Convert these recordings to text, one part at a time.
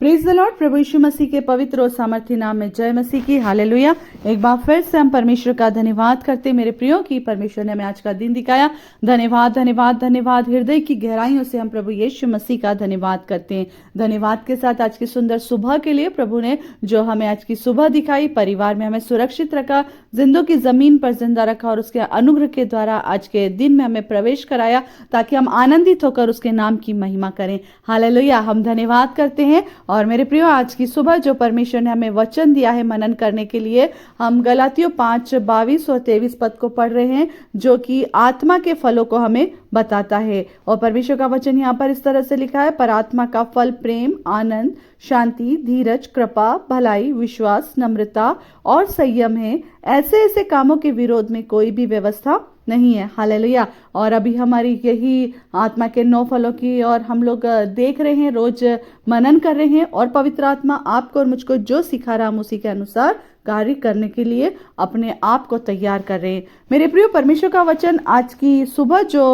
Praise the Lord. प्रभु यीशु मसीह के पवित्र और सामर्थ्य नाम में जय मसीह की। हालेलुया। एक बार फिर से हम परमेश्वर का धन्यवाद करते। मेरे प्रियो की परमेश्वर ने हमें आज का दिन दिखाया। धन्यवाद धन्यवाद धन्यवाद। हृदय की गहराइयों से हम प्रभु यीशु मसीह का धन्यवाद करते हैं। धन्यवाद के साथ आज की सुंदर सुबह के लिए प्रभु ने जो हमें आज की सुबह दिखाई, परिवार में हमें सुरक्षित रखा, जिंदों की जमीन पर जिंदा रखा और उसके अनुग्रह के द्वारा आज के दिन में हमें प्रवेश कराया ताकि हम आनंदित होकर उसके नाम की महिमा करें। हालेलुया। हम धन्यवाद करते हैं। और मेरे प्रियो, आज की सुबह जो परमेश्वर ने हमें वचन दिया है मनन करने के लिए, हम गलातियों 5:22 और 23 पद को पढ़ रहे हैं, जो कि आत्मा के फलों को हमें बताता है। और परमेश्वर का वचन यहाँ पर इस तरह से लिखा है, पर आत्मा का फल प्रेम, आनंद, शांति, धीरज, कृपा, भलाई, विश्वास, नम्रता और संयम है। ऐसे ऐसे कामों के विरोध में कोई भी व्यवस्था नहीं है। हालेलुया। और अभी हमारी यही आत्मा के 9 फलों की और हम लोग देख रहे हैं, रोज मनन कर रहे हैं और पवित्र आत्मा आपको और मुझको जो सिखा रहा हम उसी के अनुसार कार्य करने के लिए अपने आप को तैयार कर रहे हैं। मेरे प्रियो, परमेश्वर का वचन आज की सुबह जो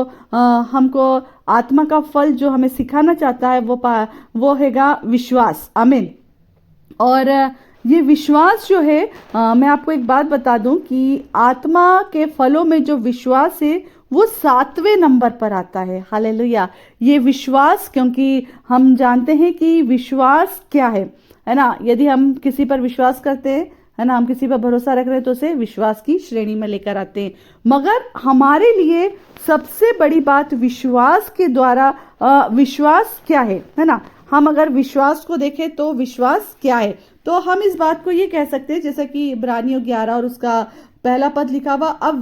हमको आत्मा का फल जो हमें सिखाना चाहता है वो हैगा विश्वास। आमीन। और ये विश्वास जो है, मैं आपको एक बात बता दूं कि आत्मा के फलों में जो विश्वास है वो 7वें नंबर पर आता है। हालेलुया। ये विश्वास, क्योंकि हम जानते हैं कि विश्वास क्या है ना। यदि हम किसी पर विश्वास करते हैं, है ना, हम किसी पर भरोसा रख रहे हैं तो उसे विश्वास की श्रेणी में लेकर आते हैं। मगर हमारे लिए सबसे बड़ी बात विश्वास के द्वारा विश्वास क्या है ना। हम अगर विश्वास को देखें तो विश्वास क्या है, तो हम इस बात को ये कह सकते हैं, जैसा कि इब्रानियों 11 और उसका पहला पद लिखा हुआ, अब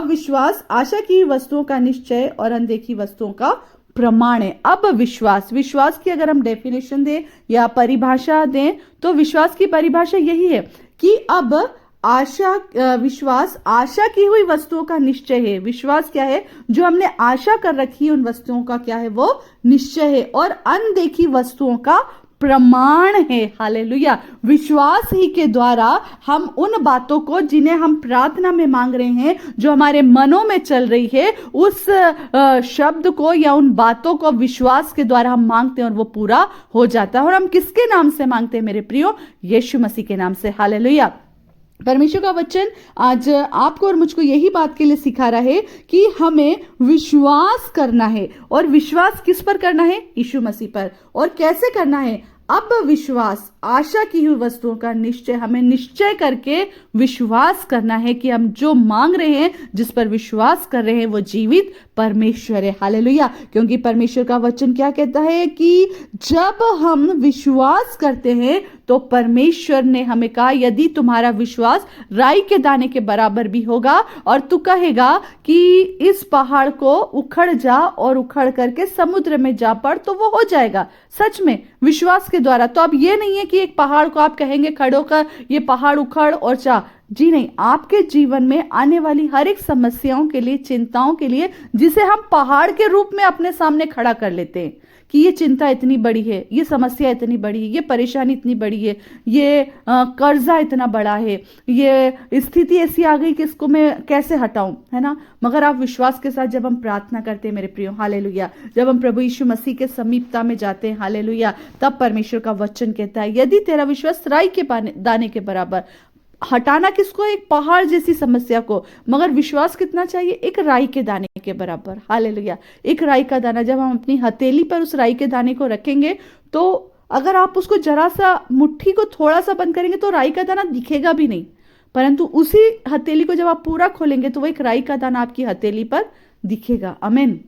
विश्वास आशा की हुई वस्तुओं का निश्चय और अनदेखी वस्तुओं का प्रमाण है। अब विश्वास की अगर हम डेफिनेशन दें या परिभाषा दें तो विश्वास की परिभाषा यही है कि अब विश्वास आशा की हुई वस्तुओं का निश्चय है। विश्वास क्या है? जो हमने आशा कर रखी है उन वस्तुओं का क्या है? वो निश्चय है। और अनदेखी वस्तुओं का प्रमाण है। हालेलुया। विश्वास ही के द्वारा हम उन बातों को जिन्हें हम प्रार्थना में मांग रहे हैं, जो हमारे मनों में चल रही है, उस शब्द को या उन बातों को विश्वास के द्वारा हम मांगते हैं और वो पूरा हो जाता है। और हम किसके नाम से मांगते हैं मेरे प्रियो? यीशु मसीह के नाम से। हालेलुया। परमेश्वर का वचन आज आपको और मुझको यही बात के लिए सिखा रहा है कि हमें विश्वास करना है। और विश्वास किस पर करना है? यीशु मसीह पर। और कैसे करना है? अब विश्वास आशा की हुई वस्तुओं का निश्चय, हमें निश्चय करके विश्वास करना है कि हम जो मांग रहे हैं, जिस पर विश्वास कर रहे हैं, वो जीवित परमेश्वर है। हालेलुया। क्योंकि परमेश्वर का वचन क्या कहता है कि जब हम विश्वास करते हैं तो परमेश्वर ने हमें कहा, यदि तुम्हारा विश्वास राई के दाने के बराबर भी होगा और तू कहेगा कि इस पहाड़ को उखड़ जा और उखड़ करके समुद्र में जा पड़, तो वो हो जाएगा। सच में विश्वास के द्वारा। तो अब ये नहीं है कि एक पहाड़ को आप कहेंगे खड़ो कर, ये पहाड़ उखड़ और जा। जी नहीं। आपके जीवन में आने वाली हर एक समस्याओं के लिए, चिंताओं के लिए, जिसे हम पहाड़ के रूप में अपने सामने खड़ा कर लेते हैं कि ये चिंता इतनी बड़ी है, ये समस्या इतनी बड़ी है, ये परेशानी इतनी बड़ी है, ये कर्जा इतना बड़ा है, ये स्थिति ऐसी आ गई कि इसको मैं कैसे हटाऊं, है ना। मगर आप विश्वास के साथ जब हम प्रार्थना करते हैं मेरे प्रियो, हालेलुया, जब हम प्रभु यीशु मसीह के समीपता में जाते हैं, हालेलुया, तब परमेश्वर का वचन कहता है, यदि तेरा विश्वास राई के दाने के बराबर, हटाना किसको? एक पहाड़ जैसी समस्या को। मगर विश्वास कितना चाहिए? एक राई के दाने के बराबर। हालेलुया। एक राई का दाना जब हम अपनी हथेली पर उस राई के दाने को रखेंगे, तो अगर आप उसको जरा सा, मुट्ठी को थोड़ा सा बंद करेंगे तो राई का दाना दिखेगा भी नहीं। परंतु उसी हथेली को जब आप पूरा खोलेंगे तो वो एक राई का दाना आपकी हथेली पर दिखेगा। आमीन।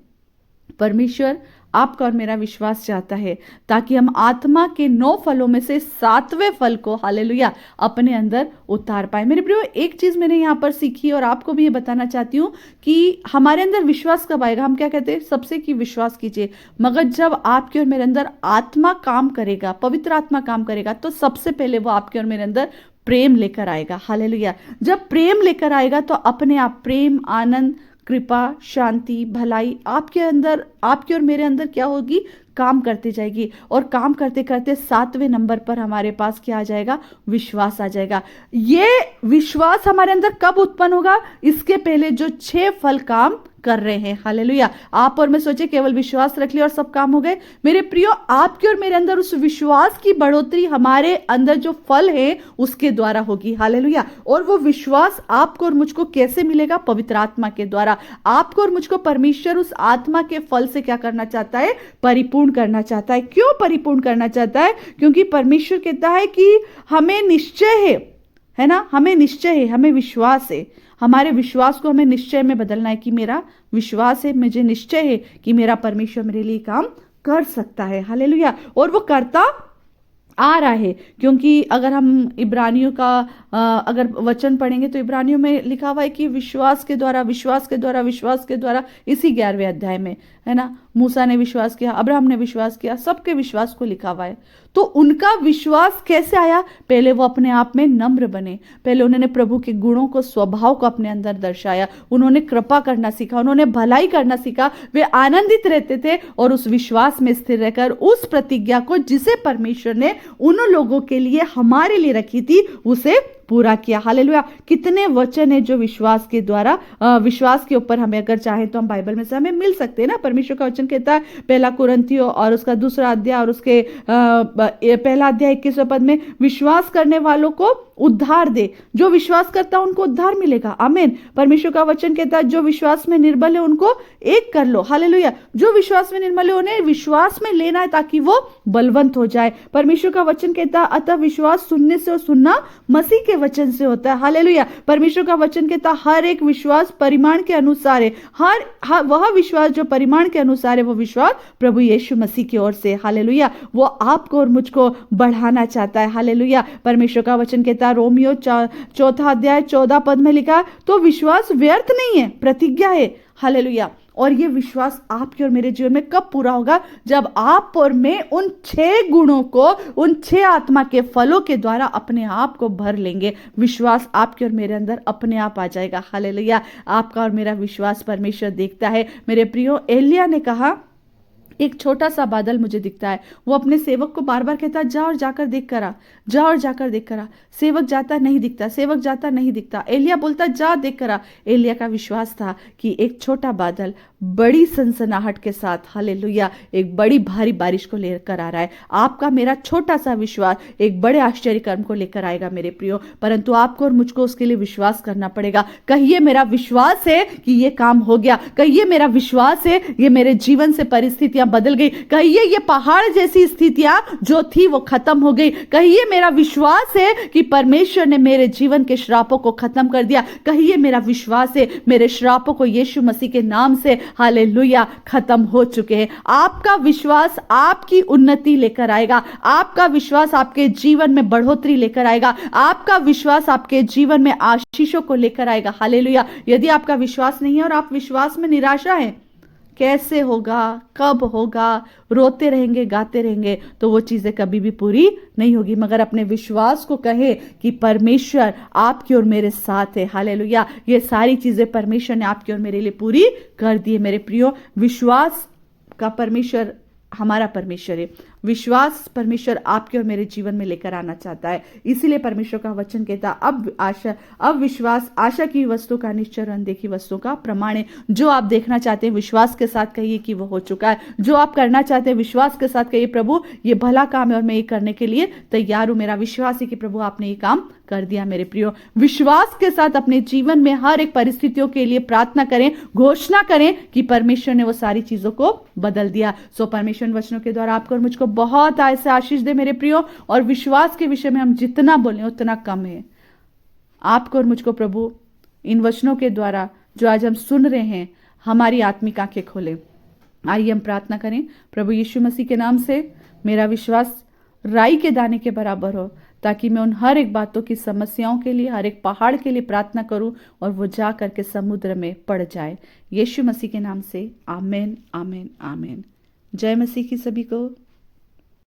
परमेश्वर आपका और मेरा विश्वास चाहता है ताकि हम आत्मा के 9 फलों में से 7वें फल को, हालेलुया, अपने अंदर उतार पाए। मेरे प्रियो, एक चीज मैंने यहाँ पर सीखी और आपको भी ये बताना चाहती हूँ कि हमारे अंदर विश्वास कब आएगा? हम क्या कहते हैं सबसे कि विश्वास कीजिए, मगर जब आपके और मेरे अंदर आत्मा काम करेगा, पवित्र आत्मा काम करेगा, तो सबसे पहले वो आपके और मेरे अंदर प्रेम लेकर आएगा। हालेलुया। जब प्रेम लेकर आएगा तो अपने आप प्रेम, आनंद, कृपा, शांति, भलाई आपके अंदर, आपके और मेरे अंदर क्या होगी? काम करती जाएगी। और काम करते करते 7वें नंबर पर हमारे पास क्या आ जाएगा? विश्वास आ जाएगा। ये विश्वास हमारे अंदर कब उत्पन्न होगा? इसके पहले जो 6 फल काम कर रहे हैं। हालेलुया। आप और मैं सोचे केवल विश्वास रख लिया और सब काम हो गए। मेरे प्रियो, आपके और मेरे अंदर उस विश्वास की बढ़ोतरी हमारे अंदर जो फल है उसके द्वारा होगी। हालेलुया। और वो विश्वास आपको और मुझको कैसे मिलेगा? पवित्र आत्मा के द्वारा। आपको और मुझको परमेश्वर उस आत्मा के फल से क्या करना चाहता है? परिपूर्ण करना चाहता है। क्यों परिपूर्ण करना चाहता है? क्योंकि परमेश्वर कहता है कि हमें निश्चय है ना, हमें निश्चय है, हमें विश्वास है, हमारे विश्वास को हमें निश्चय में बदलना है कि मेरा विश्वास है, मुझे निश्चय है कि मेरा परमेश्वर मेरे लिए काम कर सकता है। हालेलुया। और वो करता आ रहा है, क्योंकि अगर हम इब्रानियों का अगर वचन पढ़ेंगे तो इब्रानियों में लिखा हुआ है कि विश्वास के द्वारा, विश्वास के द्वारा, विश्वास के द्वारा, इसी 11वें अध्याय में है ना, मूसा ने विश्वास किया, अब्राहम ने विश्वास किया, सबके विश्वास को लिखा हुआ है। तो उनका विश्वास कैसे आया? पहले वो अपने आप में नम्र बने, पहले उन्होंने प्रभु के गुणों को, स्वभाव को अपने अंदर दर्शाया, उन्होंने कृपा करना सीखा, उन्होंने भलाई करना सीखा, वे आनंदित रहते थे और उस विश्वास में स्थिर रहकर उस प्रतिज्ञा को जिसे परमेश्वर ने उन लोगों के लिए, हमारे लिए रखी थी, उसे पूरा किया। हालेलुया। कितने वचन है जो विश्वास के द्वारा, विश्वास के ऊपर हमें अगर चाहे तो हम बाइबल में से हमें मिल सकते हैं ना। परमेश्वर का वचन कहता है, पहला कुरिन्थियों और उसका 2 अध्याय और उसके पहला अध्याय 21वें पद में, विश्वास करने वालों को उद्धार दे। जो विश्वास करता है उनको उद्धार मिलेगा। आमीन। परमेश्वर का वचन कहता है, जो विश्वास में निर्बल है उनको एक कर लो। हालेलुया। जो विश्वास में निर्बल है उन्हें विश्वास में लेना है ताकि वो बलवंत हो जाए। परमेश्वर का वचन कहता है, अतः विश्वास सुनने से और सुनना मसीह के वचन से होता है। हालेलुया। परमेश्वर का वचन कहता है, हर एक विश्वास परिमाण के अनुसार है। हर वह विश्वास जो परिमाण के अनुसार है, वो विश्वास प्रभु यीशु मसीह की ओर से। हालेलुया। वो आपको और मुझको बढ़ाना चाहता है। हालेलुया। परमेश्वर का वचन कहता है, रोमियो 4 अध्याय 14 पद में लिखा, तो विश्वास व्यर्थ नहीं है, प्रतिज्ञा है। हालेलुया। और ये विश्वास आपके और मेरे जीवन में कब पूरा होगा? जब आप और मैं उन 6 गुणों को, उन 6 आत्मा के फलों के द्वारा अपने आप को भर लेंगे। विश्वास आपके और मेरे अंदर अपने आप आ जाएगा। हालेलुया। आपका और मेरा विश्वास परमेश्वर देखता है। मेरे प्रियो, एलिया ने कहा, एक छोटा सा बादल मुझे दिखता है। वो अपने सेवक को बार बार कहता, जा और जाकर देख कर आ, जा और जाकर देख कर आ। सेवक जाता नहीं दिखता, सेवक जाता नहीं दिखता। एलिया बोलता, जा देख कर आ। एलिया का विश्वास था कि एक छोटा बादल बड़ी सनसनाहट के साथ, हालेलुया, एक बड़ी भारी बारिश को लेकर आ रहा है। आपका मेरा छोटा सा विश्वास एक बड़े आश्चर्य कर्म को लेकर आएगा मेरे प्रियो, परंतु आपको और मुझको उसके लिए विश्वास करना पड़ेगा। कहिए, मेरा विश्वास है कि ये काम हो गया। कहिए, मेरा विश्वास है ये मेरे जीवन से परिस्थितियां बदल गई। कहिए, ये पहाड़ जैसी स्थितियां जो थी वो खत्म हो गई। कहिए, मेरा विश्वास है कि परमेश्वर ने मेरे जीवन के श्रापों को खत्म कर दिया। कहिए, मेरा विश्वास है मेरे श्रापों को यीशु मसीह के नाम से, हालेलुया, खत्म हो चुके हैं। आपका विश्वास आपकी उन्नति लेकर आएगा। आपका विश्वास आपके जीवन में बढ़ोतरी लेकर आएगा। आपका विश्वास आपके जीवन में आशीषों को लेकर आएगा। हालेलुया। यदि आपका विश्वास नहीं है और आप विश्वास में निराशा है, कैसे होगा, कब होगा, रोते रहेंगे, गाते रहेंगे, तो वो चीजें कभी भी पूरी नहीं होगी। मगर अपने विश्वास को कहे कि परमेश्वर आपकी और मेरे साथ है। हालेलुया। ये सारी चीजें परमेश्वर ने आपकी और मेरे लिए पूरी कर दी है। मेरे प्रियो, विश्वास का परमेश्वर हमारा परमेश्वर है। विश्वास परमेश्वर आपके और मेरे जीवन में लेकर आना चाहता है। इसीलिए परमेश्वर का वचन कहता, अब विश्वास आशा की वस्तु का निश्चय और अनदेखी वस्तु का प्रमाण है। जो आप देखना चाहते हैं विश्वास के साथ कहिए कि वो हो चुका है। जो आप करना चाहते हैं विश्वास के साथ कहिए, प्रभु ये भला काम है और मैं ये करने के लिए तैयार हूं। मेरा विश्वास है कि प्रभु आपने ये काम कर दिया। मेरे प्रियो, विश्वास के साथ अपने जीवन में हर एक परिस्थितियों के लिए प्रार्थना करें, घोषणा करें कि परमेश्वर ने वो सारी चीजों को बदल दिया। सो परमेश्वर वचनों के द्वारा आपको और मुझको बहुत ऐसे आशीष दे मेरे प्रियो। और विश्वास के विषय में हम जितना बोलें उतना कम है। आपको और मुझको प्रभु इन वचनों के द्वारा जो आज हम सुन रहे हैं, हमारी आत्मिक आंखें खोले। आइए हम प्रार्थना करें। प्रभु यीशु मसीह के नाम से मेरा विश्वास राई के दाने के बराबर हो, ताकि मैं उन हर एक बातों की समस्याओं के लिए, हर एक पहाड़ के लिए प्रार्थना करूं और वो जा करके समुद्र में पड़ जाए। यीशु मसीह के नाम से आमीन, आमीन, आमीन। जय मसीह की सभी को।